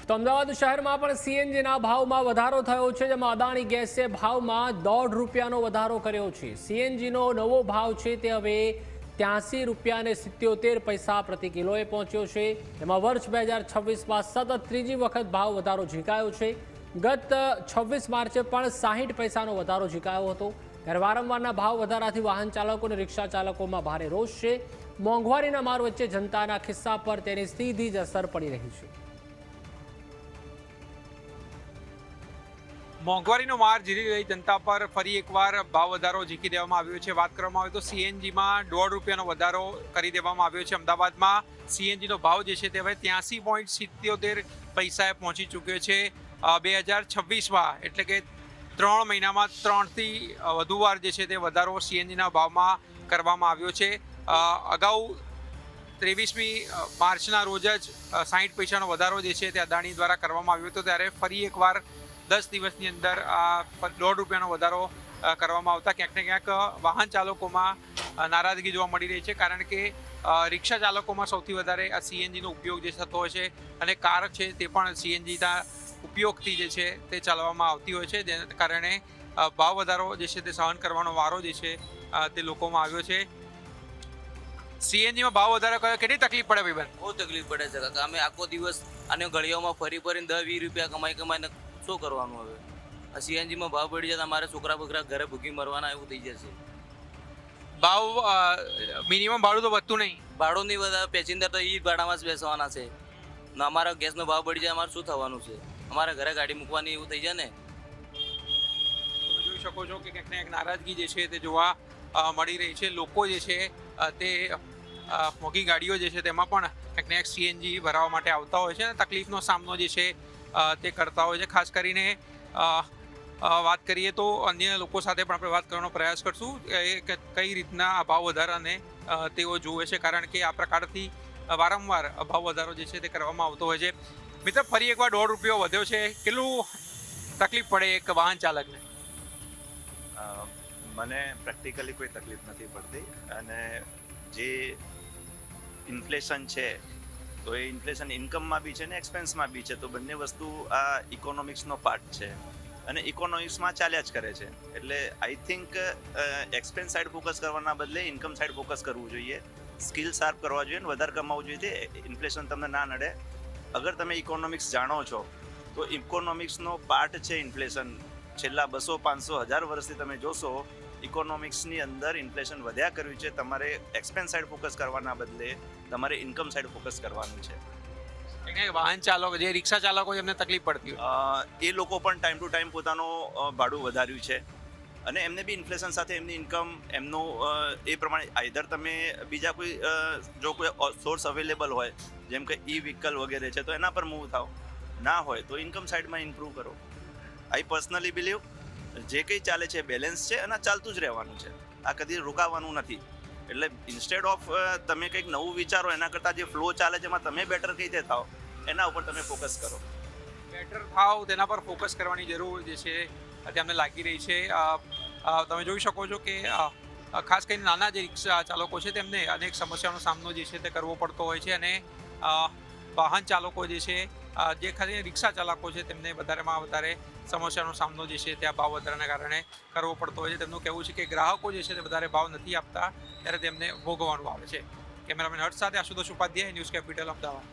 તો અમદાવાદ શહેરમાં પણ સીએનજીના ભાવમાં વધારો થયો છે, જેમાં અદાણી ગેસે ભાવમાં ₹1.5નો વધારો કર્યો છે। સીએનજીનો નવો ભાવ છે તે હવે ₹83.77 પ્રતિ કિલોએ પહોંચ્યો છે। તેમાં વર્ષ 2026માં સતત ત્રીજી વખત ભાવ વધારો ઝીકાયો છે। ગત 26 માર્ચે પણ 60 પૈસાનો વધારો ઝીકાયો હતો। ત્યારે વારંવારના ભાવ વધારાથી વાહન ચાલકો અને રિક્ષા ચાલકોમાં ભારે રોષ છે। મોંઘવારીના માર વચ્ચે જનતાના ખિસ્સા પર તેની સીધી જ અસર પડી રહી છે। મોંઘવારીનો માર ઝીલી રહી જનતા પર ફરી એકવાર ભાવ વધારો ઝીકી દેવામાં આવ્યો છે। વાત કરવામાં આવે તો સીએનજીમાં ₹1.5નો વધારો કરી દેવામાં આવ્યો છે। અમદાવાદમાં સીએનજીનો ભાવ જે છે તે હવે 83.77 પૈસાએ પહોંચી ચૂક્યો છે। 2026માં એટલે કે 3 મહિનામાં 3થી વધુ વાર જે છે તે વધારો સીએનજીના ભાવમાં કરવામાં આવ્યો છે। અગાઉ 23મી માર્ચના રોજ જ 60 પૈસાનો વધારો જે છે તે અદાણી દ્વારા કરવામાં આવ્યો હતો। ત્યારે ફરી એકવાર 10 દિવસની અંદર આ ₹1.5નો વધારો કરવામાં આવતા ક્યાંક ને ક્યાંક વાહન ચાલકોમાં નારાજગી જોવા મળી રહી છે। કારણ કે રિક્ષા ચાલકોમાં સૌથી વધારે આ સીએનજીનો ઉપયોગ જે થતો હોય છે અને કાર છે તે પણ સીએનજીના ઉપયોગથી જે છે તે ચલાવવામાં આવતી હોય છે, જેના કારણે ભાવ વધારો જે છે તે સહન કરવાનો વારો જે છે તે લોકોમાં આવ્યો છે। સીએનજીમાં ભાવ વધારો કર્યો, કેટલી તકલીફ પડે ભાઈબંધ? બહુ તકલીફ પડે છે કાકા। અમે આખો દિવસ આને ગળીઓમાં ફરી ફરીને 10-20 રૂપિયા કમાઈને શું કરવાનું? હવે આ સીએનજીમાં ભાવ પડી જાય અમારે છોકરા બકરા ઘરે ભૂખી મરવાના એવું થઈ જશે। ભાવ મિનિમમ ભાડું તો વધતું નહીં? ભાડું નહીં બધા પેસેન્જર તો એ ભાડામાં જ બેસવાના છે ને અમારા ગેસનો ભાવ પડી જાય અમારે શું થવાનું છે? અમારે ઘરે ગાડી મૂકવાની એવું થઈ જાય ને। તમે જોઈ શકો છો કે ક્યાંક ને ક્યાંક નારાજગી જે છે તે જોવા મળી રહી છે। લોકો જે છે તે મોંઘી ગાડીઓ જે છે તેમાં પણ ક્યાંક ને ક્યાંક સીએનજી ભરાવવા માટે આવતા હોય છે અને તકલીફનો સામનો જે છે તે કરતા હોય છે। ખાસ કરીને વાત કરીએ તો અન્ય લોકો સાથે પણ આપણે વાત કરવાનો પ્રયાસ કરશું કે કઈ રીતના આ ભાવ વધારાને તેઓ જુએ છે, કારણ કે આ પ્રકારથી વારંવાર ભાવ વધારો જે છે તે કરવામાં આવતો હોય છે। મિત્ર, ફરી એકવાર ₹1.5 વધ્યો છે, કેટલું તકલીફ પડે એક વાહન ચાલકને? મને પ્રેક્ટિકલી કોઈ તકલીફ નથી પડતી અને જે ઇન્ફ્લેશન છે તો એ ઇન્ફ્લેશન ઇન્કમમાં બી છે ને એક્સપેન્સમાં બી છે, તો બંને વસ્તુ આ ઇકોનોમિક્સનો પાર્ટ છે અને ઇકોનોમિક્સમાં ચાલ્યા જ કરે છે। એટલે I think expense side focus કરવાના બદલે ઇન્કમ સાઇડ ફોકસ કરવું જોઈએ, સ્કિલ શાર્પ કરવા જોઈએ ને વધારે કમાવવું જોઈએ, ઇન્ફ્લેશન તમને ના નડે। અગર તમે ઇકોનોમિક્સ જાણો છો તો ઇકોનોમિક્સનો પાર્ટ છે ઇન્ફ્લેશન। છેલ્લા 200, 500, 1000 વર્ષથી તમે જોશો ઇકોનોમિક્સની અંદર ઇન્ફ્લેશન વધ્યા કર્યું છે। તમારે એક્સપેન્સ સાઇડ ફોકસ કરવાના બદલે તમારે ઇન્કમ સાઇડ ફોકસ કરવાનું છે। વાહન ચાલકો, જે રિક્ષા ચાલકો એમને તકલીફ પડતી હોય એ લોકો પણ ટાઈમ ટુ ટાઈમ પોતાનું ભાડું વધાર્યું છે અને એમને બી ઇન્ફ્લેશન સાથે એમની ઇન્કમ એમનું એ પ્રમાણે આઈધર તમે બીજા કોઈ જો કોઈ સોર્સ અવેલેબલ હોય જેમ કે ઈ વ્હીકલ વગેરે છે તો એના પર મૂવ થાવ, ના હોય તો ઇન્કમ સાઇડમાં ઇમ્પ્રૂવ કરો। આઈ પર્સનલી બિલીવ જે કંઈ ચાલે છે બેલેન્સ છે અને ચાલતું જ રહેવાનું છે, આ કદી રોકાવાનું નથી। એટલે ઇન્સ્ટેડ ઓફ તમે કંઈક નવું વિચારો એના કરતાં જે ફ્લો ચાલે છે એમાં તમે બેટર કઈ રીતે થાવ એના ઉપર તમે ફોકસ કરો। બેટર થાવ તેના પર ફોકસ કરવાની જરૂર જે છે તેમને લાગી રહી છે। તમે જોઈ શકો છો કે ખાસ કરીને નાના જે રિક્ષા ચાલકો છે તેમને અનેક સમસ્યાનો સામનો જે છે તે કરવો પડતો હોય છે અને વાહન ચાલકો જે છે જે ખાલી રિક્ષા ચાલકો છે તેમને વધારેમાં વધારે સમસ્યાનો સામનો જે છે તે આ ભાવ વધારાના કારણે કરવો પડતો હોય છે। તેમનું કહેવું છે કે ગ્રાહકો જે છે તે વધારે ભાવ નથી આપતા ત્યારે તેમને ભોગવવાનું આવે છે। કેમેરામેન હર્ષ સાથે આશુતોષ ઉપાધ્યાય, ન્યૂઝ કેપિટલ, અમદાવાદ।